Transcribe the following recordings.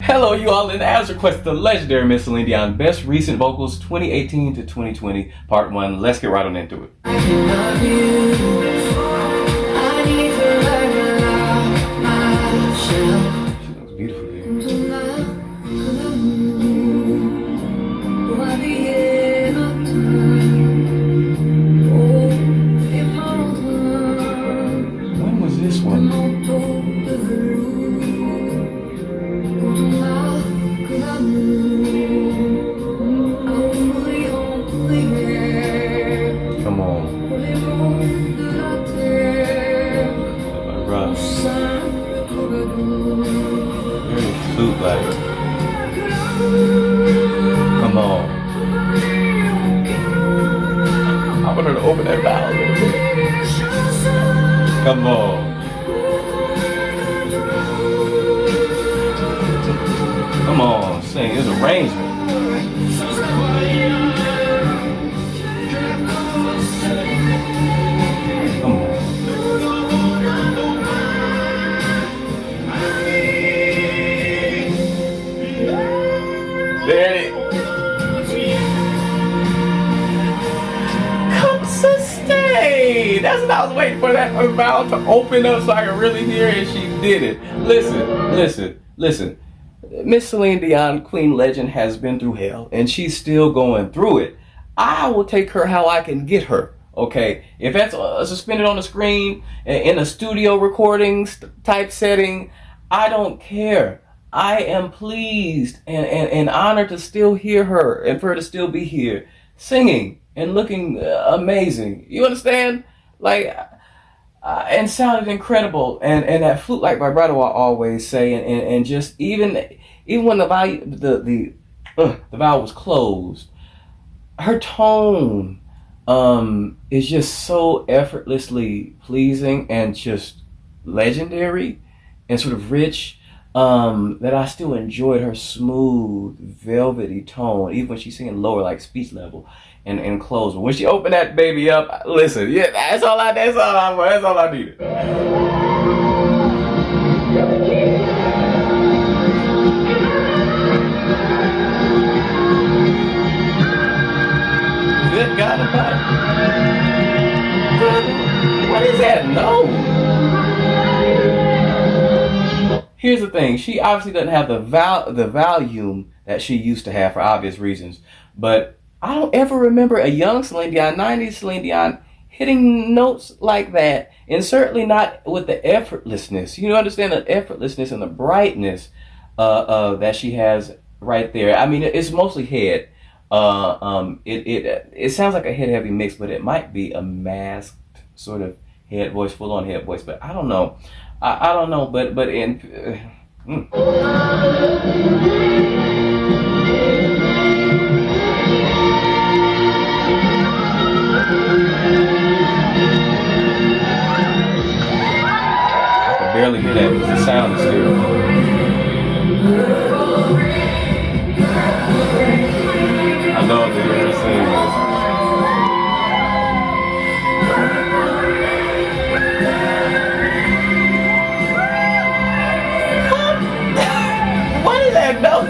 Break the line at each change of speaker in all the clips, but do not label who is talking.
Hello, you all, and as requested, the legendary Miss Celine Dion, Best Recent Vocals 2018 to 2020, Part 1. Let's get right on into it. She looks beautiful, dude. When was this one? Come on. Rough. Very flute-like. Come on. I want her to open that valve. Come on. Come on, sing. It's arrangement. Come on. There it is. Come sustain. That's what I was waiting for, that valve to open up so I could really hear it. She did it. Listen. Miss Celine Dion, Queen Legend, has been through hell, and she's still going through it. I will take her how I can get her, okay? If that's suspended on the screen, in a studio recordings type setting, I don't care. I am pleased and honored to still hear her and for her to still be here singing and looking amazing. You understand? Like, and sounded incredible, and that flute-like vibrato I always say, and just even when the valve was closed, her tone is just so effortlessly pleasing and just legendary and sort of rich, that I still enjoyed her smooth, velvety tone, even when she's singing lower, like speech level and close. But when she opened that baby up, listen, yeah, that's all I needed. Good God Almighty. What is that? No. Here's the thing. She obviously doesn't have the volume that she used to have for obvious reasons. But I don't ever remember a young Celine Dion, 90s Celine Dion, hitting notes like that. And certainly not with the effortlessness. You understand the effortlessness and the brightness that she has right there. I mean, it's mostly head. It sounds like a head-heavy mix, but it might be a masked sort of head voice, full-on head voice. But I don't know. I don't know, but in I can barely hear that because the sound is still. I love the air singing. No.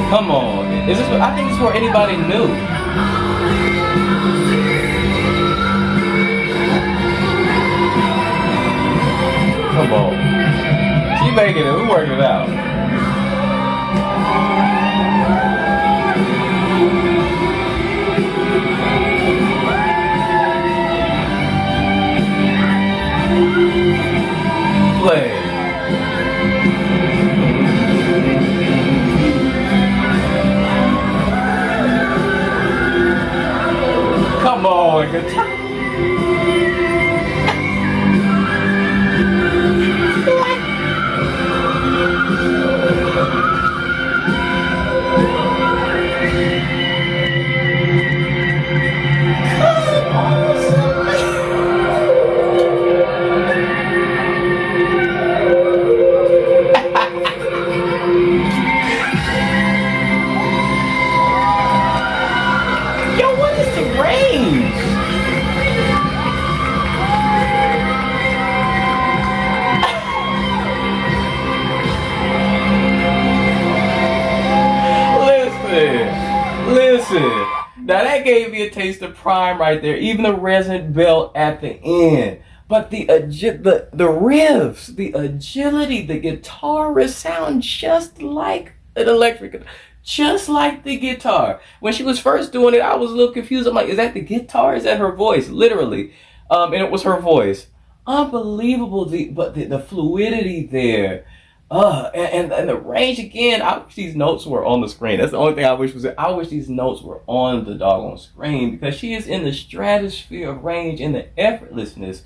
Come on. Is this? I think it's for anybody new. Come on. She making it. We working it out. Play. Come on, guitar. That gave me a taste of prime right there. Even the resonant belt at the end. But the riffs, the agility, the guitarist sound just like an electric guitar. Just like the guitar. When she was first doing it, I was a little confused. I'm like, is that the guitar? Is that her voice? Literally. And it was her voice. Unbelievable, the fluidity there. And the range again. I wish these notes were on the screen. That's the only thing I wish was. I wish these notes were on the doggone screen because she is in the stratosphere of range and the effortlessness.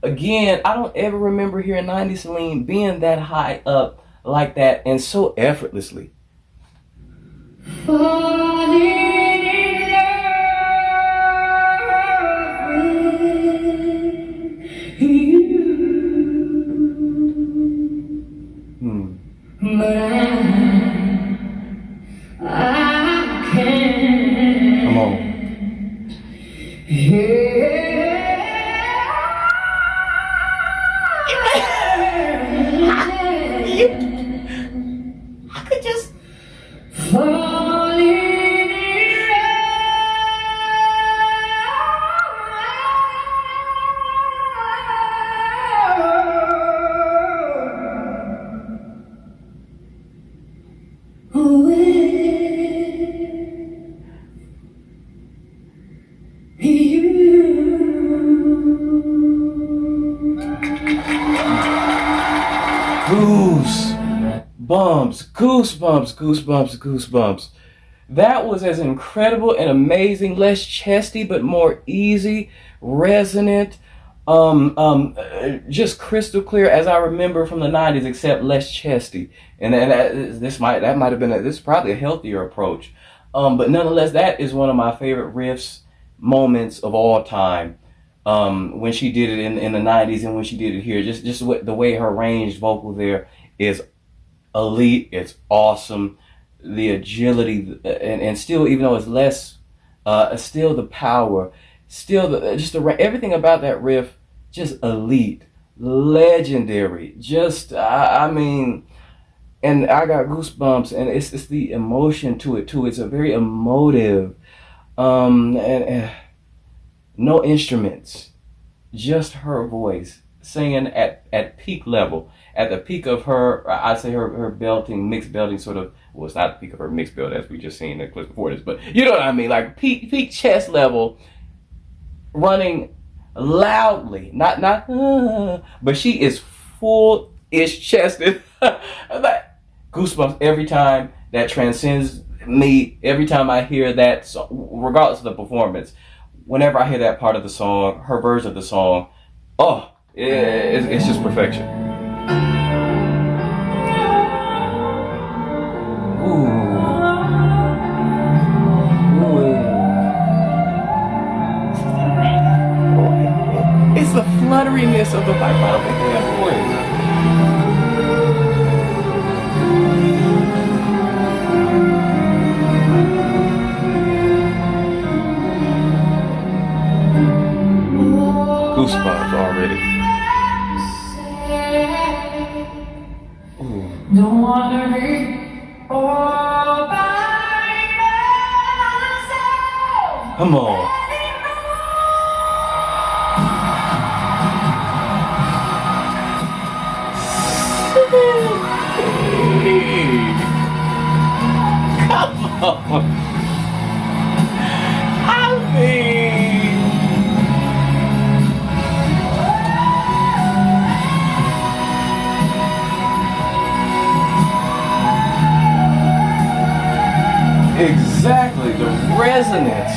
Again, I don't ever remember hearing 90s Celine being that high up like that and so effortlessly. Falling in love with you. But I can't. Come on. I could just fall in love with you. Goosebumps. That was as incredible and amazing, less chesty but more easy, resonant, just crystal clear as I remember from the 90s, except less chesty. And that might have been this is probably a healthier approach. But nonetheless, that is one of my favorite riffs moments of all time. When she did it in the 90s and when she did it here, just the way her ranged vocal there is elite. It's awesome. The agility and still, even though it's less, still the power, still everything about that riff, just elite, legendary. Just I mean, and I got goosebumps, and it's the emotion to it too. It's a very emotive, and no instruments, just her voice singing at peak level. At the peak of her, I'd say her belting, mixed belting sort of, well, it's not the peak of her mixed belt as we just seen in the clip before this, but you know what I mean, like peak chest level, running loudly, not, but she is full-ish chested. Like, goosebumps every time. That transcends me every time I hear that song, regardless of the performance. Whenever I hear that part of the song, her version of the song, it's just perfection. It's the flutteriness of the vibe. I don't think we have goosebumps already. Don't wanna be all by myself. Come on. Come on. I mean, exactly, the resonance,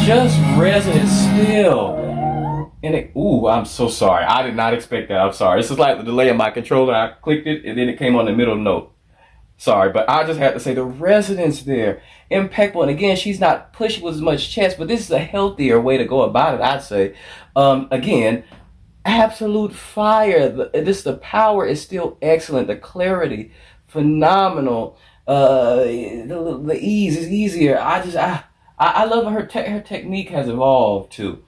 just resonance still. And I'm so sorry. I did not expect that. I'm sorry. This is like the delay of my controller. I clicked it and then it came on the middle note. Sorry, but I just had to say the resonance there, impeccable. And again, she's not pushing with as much chest, but this is a healthier way to go about it, I'd say. Again, absolute fire. The power is still excellent. The clarity, phenomenal. The ease is easier. I love her technique has evolved too.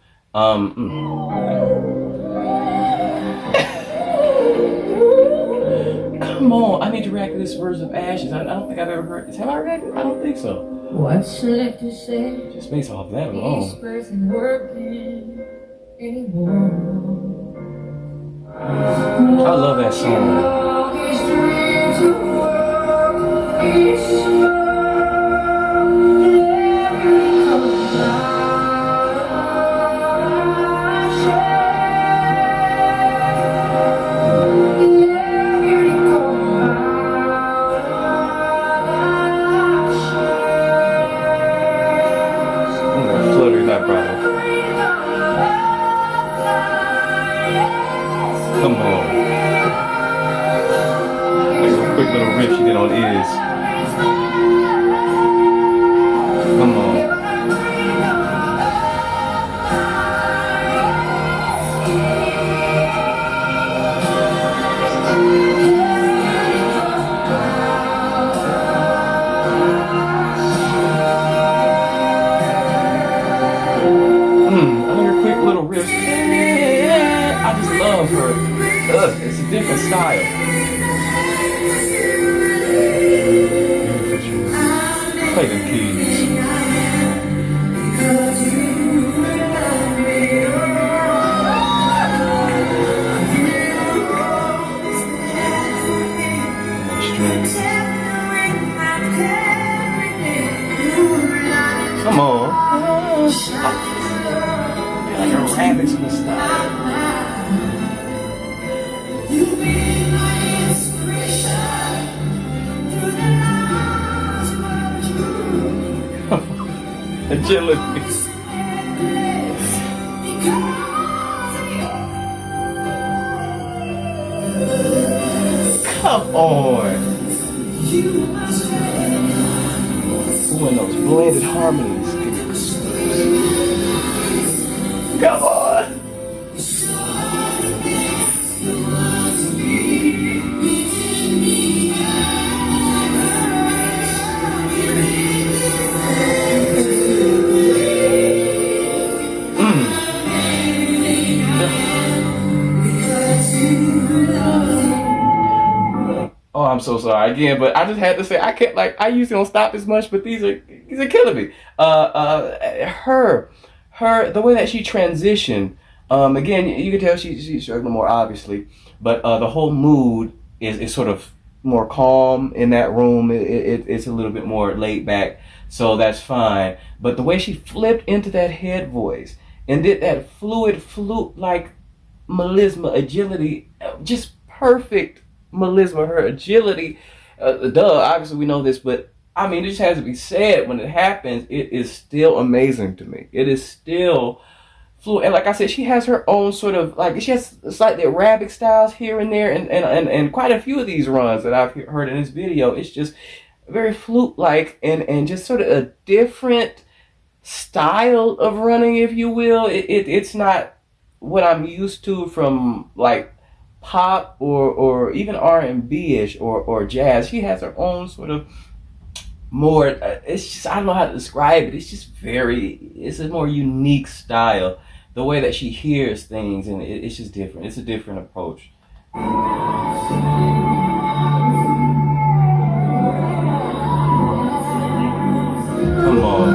Come on, I need to react to this version of Ashes. I don't think I've ever heard this. Have I reacted? I don't think so.
What's left to say?
Just based off that alone.
This person working anymore.
I love that song. Flutter that brother. Come on. Like a quick little riff she did on Is. Come on. Quick little riff. I just love her. It's a different style. Play them keys. Come on. Like a rabbit's in the style. Agility. Come on. Ooh, and those blended harmonies. Come on. Oh, I'm so sorry again, but I just had to say I can't, like, I usually don't stop as much, but these are killing me. The way that she transitioned, again, you can tell she's struggling more obviously, but the whole mood is sort of more calm in that room. It's a little bit more laid back, so that's fine. But the way she flipped into that head voice and did that fluid flute like melisma agility, just perfect melisma, her agility. Obviously we know this, but I mean, it just has to be said. When it happens, it is still amazing to me. It is still fluid, and like I said, she has her own sort of, like, she has slightly Arabic styles here and there, and quite a few of these runs that I've heard in this video, it's just very flute-like and just sort of a different style of running, if you will. It's not what I'm used to from like pop or even R&B-ish or jazz. She has her own sort of more, it's just, I don't know how to describe it. It's just it's a more unique style. The way that she hears things, and it's just different. It's a different approach. Come on.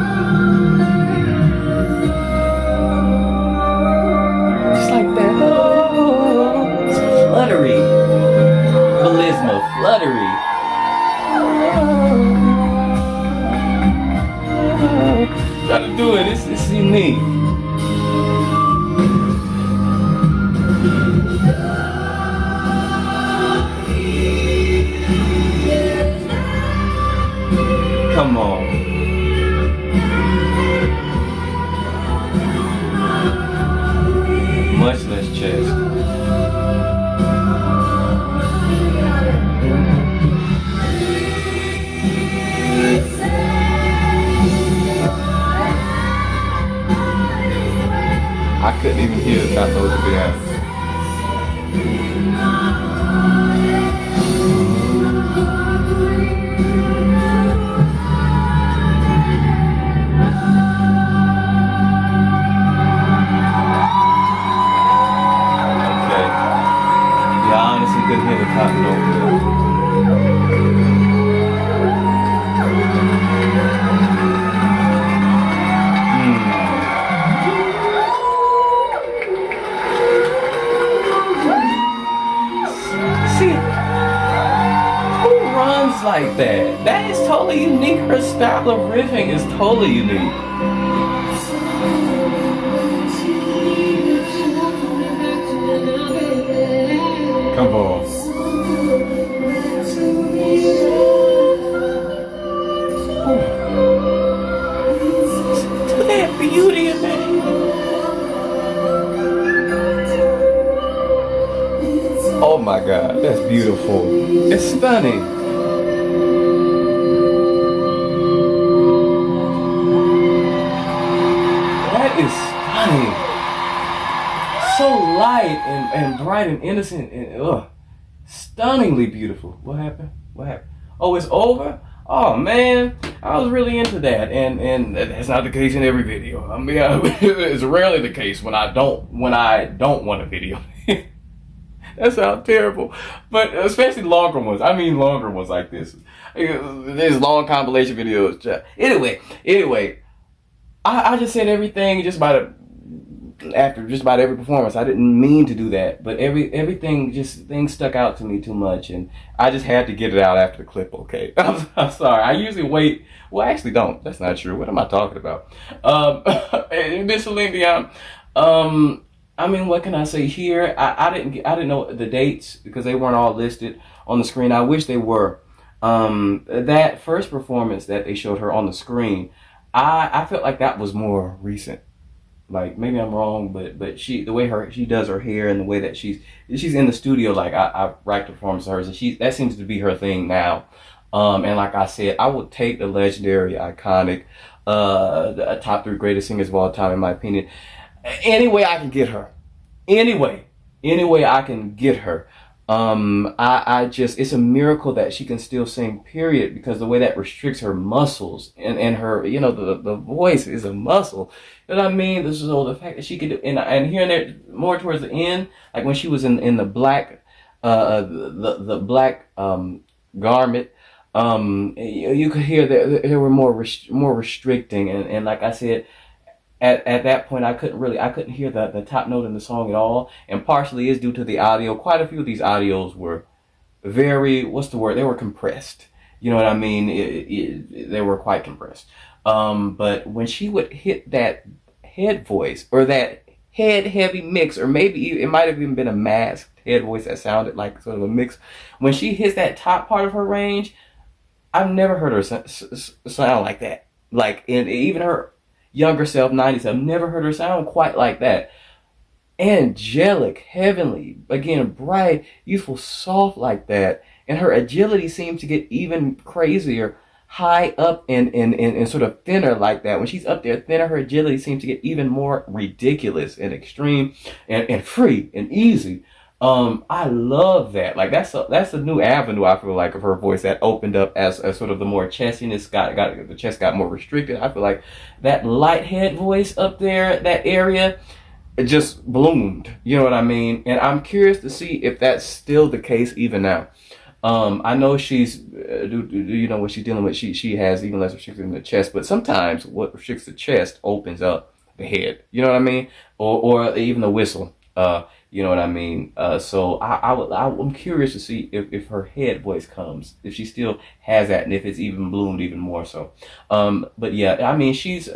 Just like that. Oh, it's fluttery. Melisma, fluttery. Try to do it. It's unique. Come on. Much less chest. I couldn't even hear the top notes, to be honest. Okay. Yeah, I honestly couldn't hear the top note. like that. That is totally unique. Her style of riffing is totally unique. Come on. To that beauty in that. Oh my God, that's beautiful. It's stunning. That is stunning. So light and bright and innocent and stunningly beautiful. What happened? What happened? Oh, it's over? Oh man, I was really into that, and that's not the case in every video. I mean, it's rarely the case when I don't want a video. That sounds terrible, but especially longer ones. I mean, longer ones like this. There's long compilation videos. Anyway, I just said everything just about after just about every performance. I didn't mean to do that, but everything things stuck out to me too much, and I just had to get it out after the clip. Okay, I'm sorry. I usually wait. Well, I actually don't. That's not true. What am I talking about? Miss Celine Dion. I mean, what can I say here? I didn't know the dates because they weren't all listed on the screen. I wish they were. That first performance that they showed her on the screen, I felt like that was more recent. Like maybe I'm wrong, but the way she does her hair and the way that she's in the studio, like I racked the performance of hers, and that seems to be her thing now. And like I said, I would take the legendary, iconic, the top 3 greatest singers of all time, in my opinion. Any way I can get her. Any way I can get her. I just, it's a miracle that she can still sing, period, because the way that restricts her muscles and her, the voice is a muscle. You know what I mean? This is all the fact that she could do, and here and there, more towards the end, like when she was in the black, the black, garment, you could hear that there were more restricting, and like I said, at that point, I couldn't hear the top note in the song at all, and partially is due to the audio. Quite a few of these audios were very, what's the word? They were compressed. You know what I mean? They were quite compressed. But when she would hit that head voice or that head heavy mix, or maybe it might have even been a masked head voice that sounded like sort of a mix. When she hits that top part of her range, I've never heard her sound like that. Like even her younger self, 90s, I've never heard her sound quite like that. Angelic, heavenly, again, bright, youthful, soft like that. And her agility seems to get even crazier, high up and sort of thinner like that. When she's up there thinner, her agility seems to get even more ridiculous and extreme and free and easy. I love that. Like that's a new avenue, I feel like, of her voice that opened up as sort of the more chestiness the chest got more restricted. I feel like that light head voice up there, that area, it just bloomed. You know what I mean? And I'm curious to see if that's still the case even now. I know she's, you know what she's dealing with. She has even less restricted in the chest, but sometimes what restricts the chest opens up the head. You know what I mean? Or even the whistle. You know what I mean? So I'm curious to see if her head voice comes, if she still has that, and if it's even bloomed even more so. But yeah, I mean, she's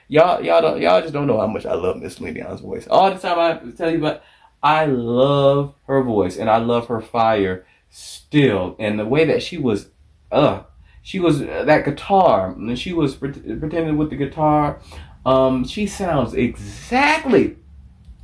y'all just don't know how much I love Miss Celine Dion's voice. All the time I tell you, but I love her voice and I love her fire still, and the way that she was that guitar, and she was pretending with the guitar. She sounds exactly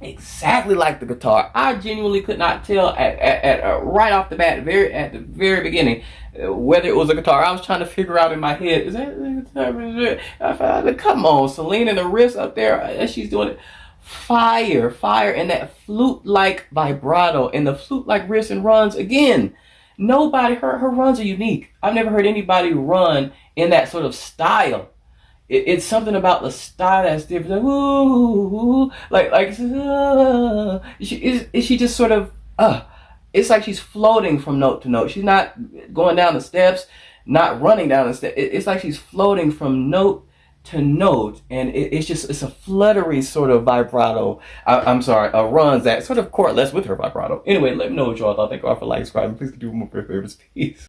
like the guitar. I genuinely could not tell at right off the bat, at the very beginning, whether it was a guitar. I was trying to figure out in my head, is that the guitar? I thought, come on, Celine and the riffs up there as she's doing it. Fire, and that flute-like vibrato and the flute-like riffs and runs. Again, nobody, her runs are unique. I've never heard anybody run in that sort of style. It's something about the style that's different. Like, ooh, she just sort of, it's like she's floating from note to note. She's not going down the steps, not running down the steps. It's like she's floating from note to note, and it's a fluttery sort of vibrato. Runs that sort of correlates with her vibrato. Anyway, let me know what y'all thought. Thank you all for liking, subscribing. Please do more for your favorites. Peace.